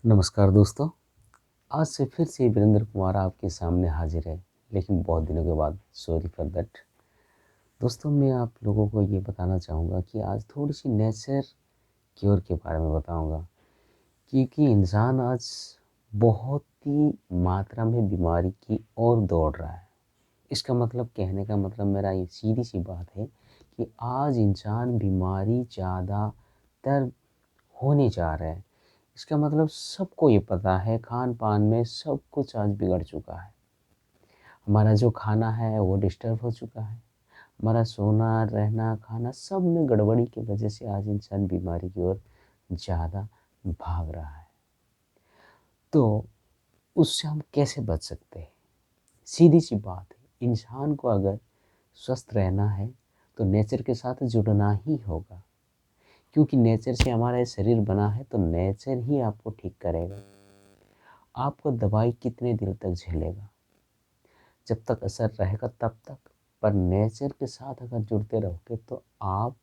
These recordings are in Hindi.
नमस्कार दोस्तों। आज से फिर से वीरेंद्र कुमार आपके सामने हाजिर है, लेकिन बहुत दिनों के बाद। Sorry for that. दोस्तों, मैं आप लोगों को ये बताना चाहूँगा कि आज थोड़ी सी नेचर क्योर के बारे में बताऊँगा, क्योंकि इंसान आज बहुत ही मात्रा में बीमारी की ओर दौड़ रहा है। इसका मतलब, कहने का मतलब मेरा ये सीधी सी बात है कि आज इंसान बीमारी ज़्यादातर होने जा रहा है। इसका मतलब सबको ये पता है, खान पान में सब कुछ आज बिगड़ चुका है। हमारा जो खाना है वो डिस्टर्ब हो चुका है। हमारा सोना रहना खाना सब में गड़बड़ी की वजह से आज इंसान बीमारी की ओर ज़्यादा भाग रहा है। तो उससे हम कैसे बच सकते हैं? सीधी सी बात है, इंसान को अगर स्वस्थ रहना है तो नेचर के साथ जुड़ना ही होगा, क्योंकि नेचर से हमारा शरीर बना है, तो नेचर ही आपको ठीक करेगा। आपको दवाई कितने दिन तक झेलेगा? जब तक असर रहेगा तब तक। पर नेचर के साथ अगर जुड़ते रहोगे तो आप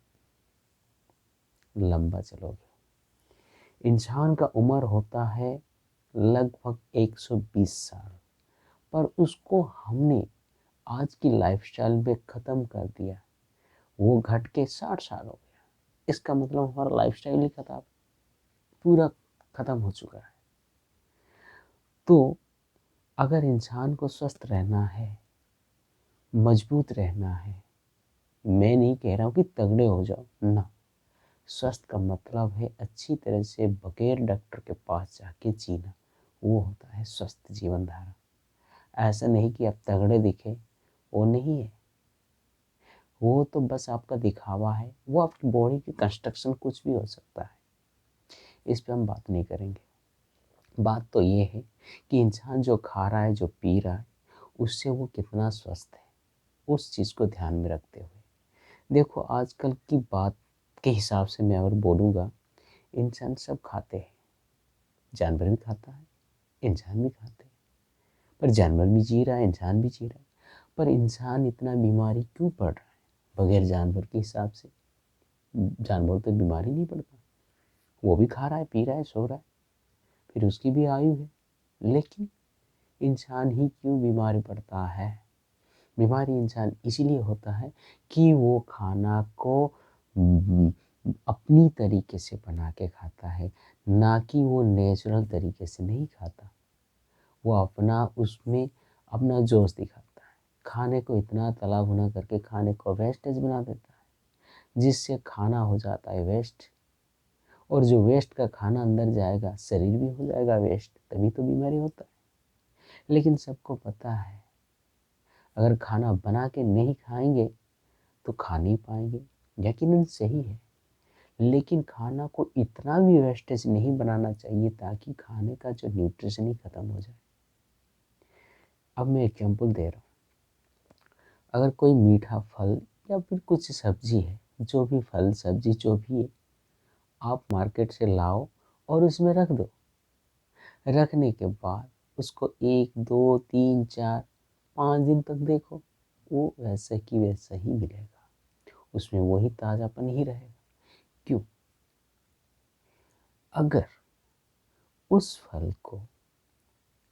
लंबा चलोगे। इंसान का उम्र होता है लगभग 120 साल, पर उसको हमने आज की लाइफस्टाइल में ख़त्म कर दिया। वो घट के 60 साल हो गया। इसका मतलब हमारा लाइफस्टाइल ही खत्म, पूरा ख़त्म हो चुका है। तो अगर इंसान को स्वस्थ रहना है, मजबूत रहना है, मैं नहीं कह रहा हूँ कि तगड़े हो जाओ ना। स्वस्थ का मतलब है अच्छी तरह से बगैर डॉक्टर के पास जाके जीना। वो होता है स्वस्थ जीवन धारा। ऐसा नहीं कि आप तगड़े दिखे, वो नहीं है। वो तो बस आपका दिखावा है। वो आपकी बॉडी की कंस्ट्रक्शन कुछ भी हो सकता है। इस पे हम बात नहीं करेंगे। बात तो ये है कि इंसान जो खा रहा है, जो पी रहा है, उससे वो कितना स्वस्थ है, उस चीज़ को ध्यान में रखते हुए। देखो, आजकल की बात के हिसाब से मैं अगर बोलूँगा, इंसान सब खाते हैं। जानवर भी खाता है, इंसान भी खाते हैं। पर जानवर भी जी रहा है, इंसान भी जी रहा है। पर इंसान इतना बीमारी क्यों पड़ रहा है बगैर जानवर के हिसाब से? जानवर तो बीमारी नहीं पड़ता। वो भी खा रहा है, पी रहा है, सो रहा है, फिर उसकी भी आयु है। लेकिन इंसान ही क्यों बीमारी पड़ता है? बीमारी इंसान इसीलिए होता है कि वो खाना को अपनी तरीके से बना के खाता है, ना कि वो नेचुरल तरीके से नहीं खाता। वो अपना उसमें अपना जोश दिखाता है। खाने को इतना तला भुना करके खाने को वेस्टेज बना देता है, जिससे खाना हो जाता है वेस्ट। और जो वेस्ट का खाना अंदर जाएगा, शरीर भी हो जाएगा वेस्ट, तभी तो बीमारी होता है। लेकिन सबको पता है, अगर खाना बना के नहीं खाएंगे तो खा नहीं पाएंगे। यकीनन सही है। लेकिन खाना को इतना भी वेस्टेज नहीं बनाना चाहिए ताकि खाने का जो न्यूट्रिशन ही खत्म हो जाए। अब मैं एग्जांपल दे रहा हूँ। अगर कोई मीठा फल या फिर कुछ सब्जी है, जो भी फल सब्जी जो भी है, आप मार्केट से लाओ और उसमें रख दो। रखने के बाद उसको 1 2 3 4 5 दिन तक देखो, वो वैसा की वैसा ही मिलेगा। उसमें वही ताज़ापन ही रहेगा। क्यों? अगर उस फल को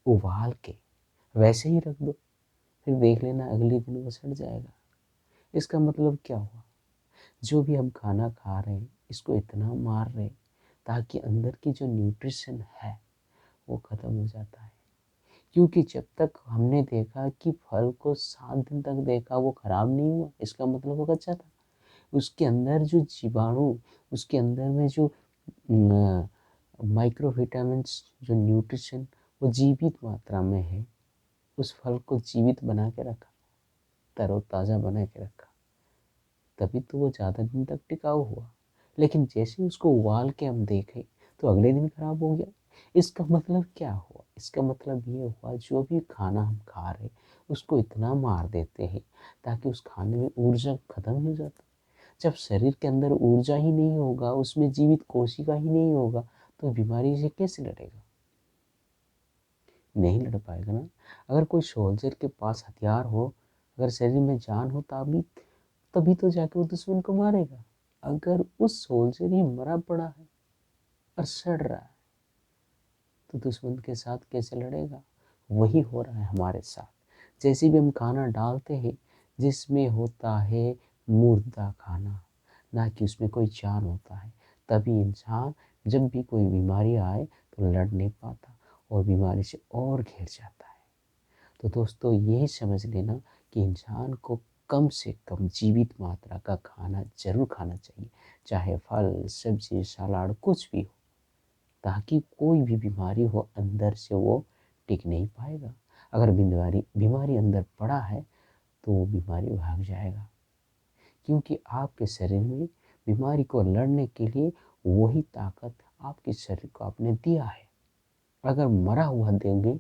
उबाल के वैसे ही रख दो, फिर देख लेना अगले दिन वो सड़ जाएगा। इसका मतलब क्या हुआ? जो भी हम खाना खा रहे हैं, इसको इतना मार रहे हैं ताकि अंदर की जो न्यूट्रिशन है वो ख़त्म हो जाता है। क्योंकि जब तक हमने देखा कि फल को 7 दिन तक देखा, वो ख़राब नहीं हुआ, इसका मतलब वो कच्चा था। उसके अंदर जो जीवाणु, उसके अंदर में जो माइक्रो विटामिन्स, जो न्यूट्रिशन, वो जीवित मात्रा में है। उस फल को जीवित बना के रखा, तरोताज़ा बना के रखा, तभी तो वो ज़्यादा दिन तक टिकाऊ हुआ। लेकिन जैसे ही उसको उबाल के हम देखें तो अगले दिन खराब हो गया। इसका मतलब क्या हुआ? इसका मतलब ये हुआ, जो भी खाना हम खा रहे उसको इतना मार देते हैं ताकि उस खाने में ऊर्जा खत्म हो जाता। जब शरीर के अंदर ऊर्जा ही नहीं होगा, उसमें जीवित कोशिका ही नहीं होगा, तो बीमारी से कैसे लड़ेगा? नहीं लड़ पाएगा ना। अगर कोई सोल्जर के पास हथियार हो, अगर शरीर में जान हो, तभी तभी तो जाके वो दुश्मन को मारेगा। अगर उस सोल्जर ही मरा पड़ा है और सड़ रहा है, तो दुश्मन के साथ कैसे लड़ेगा? वही हो रहा है हमारे साथ। जैसे भी हम खाना डालते हैं जिसमें होता है मुर्दा खाना, ना कि उसमें कोई जान होता है, तभी इंसान जब भी कोई बीमारी आए तो लड़ नहीं पाता और बीमारी से और घिर जाता है। तो दोस्तों यही समझ लेना कि इंसान को कम से कम जीवित मात्रा का खाना ज़रूर खाना चाहिए, चाहे फल, सब्ज़ी, सलाद कुछ भी हो, ताकि कोई भी बीमारी हो अंदर से वो टिक नहीं पाएगा। अगर बीमारी बीमारी अंदर पड़ा है तो वो बीमारी भाग जाएगा, क्योंकि आपके शरीर में बीमारी को लड़ने के लिए वही ताकत आपके शरीर को आपने दिया है। अगर मरा हुआ देंगे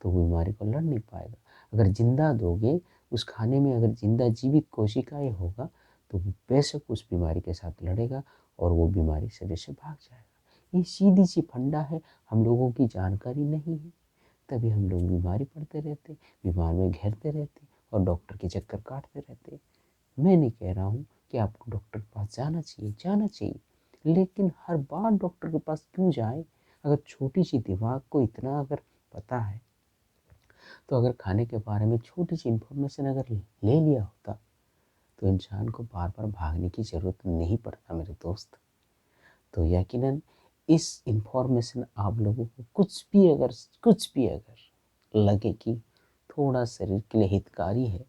तो बीमारी को लड़ नहीं पाएगा। अगर जिंदा दोगे, उस खाने में अगर जिंदा जीवित कोशिकाएं होगा तो वो बेशक उस बीमारी के साथ लड़ेगा और वो बीमारी शरीर से भाग जाएगा। ये सीधी सी फंडा है, हम लोगों की जानकारी नहीं है, तभी हम लोग बीमारी पड़ते रहते, बीमार में घेरते रहते और डॉक्टर के चक्कर काटते रहते। मैं नहीं कह रहा हूँ कि आपको डॉक्टर के पास जाना चाहिए, लेकिन हर बार डॉक्टर के पास क्यों जाए? अगर छोटी सी दिमाग को इतना अगर पता है, तो अगर खाने के बारे में छोटी सी इन्फॉर्मेशन अगर ले लिया होता तो इंसान को बार बार भागने की ज़रूरत नहीं पड़ता मेरे दोस्त। तो यकीनन इस इन्फॉर्मेशन आप लोगों को कुछ भी अगर लगे कि थोड़ा शरीर के लिए हितकारी है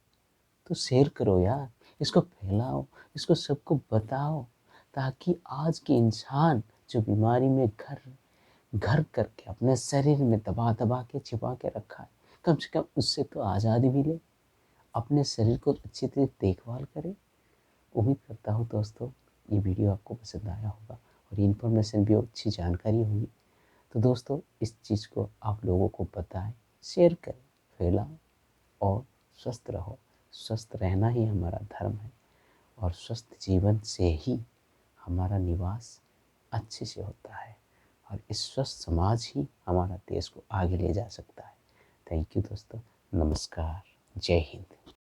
तो शेयर करो यार, इसको फैलाओ, इसको सबको बताओ, ताकि आज के इंसान जो बीमारी में घर घर करके अपने शरीर में दबा दबा के छिपा के रखा है, कम से कम उससे तो आज़ादी मिले, अपने शरीर को अच्छी तरह देखभाल करे। उम्मीद करता हूँ दोस्तों ये वीडियो आपको पसंद आया होगा और ये इन्फॉर्मेशन भी अच्छी जानकारी होगी। तो दोस्तों इस चीज़ को आप लोगों को बताएं, शेयर करें, फैलाओ और स्वस्थ रहो। स्वस्थ रहना ही हमारा धर्म है और स्वस्थ जीवन से ही हमारा निवास अच्छे से होता है और इस स्वस्थ समाज ही हमारा देश को आगे ले जा सकता है। थैंक यू दोस्तों, नमस्कार, जय हिंद।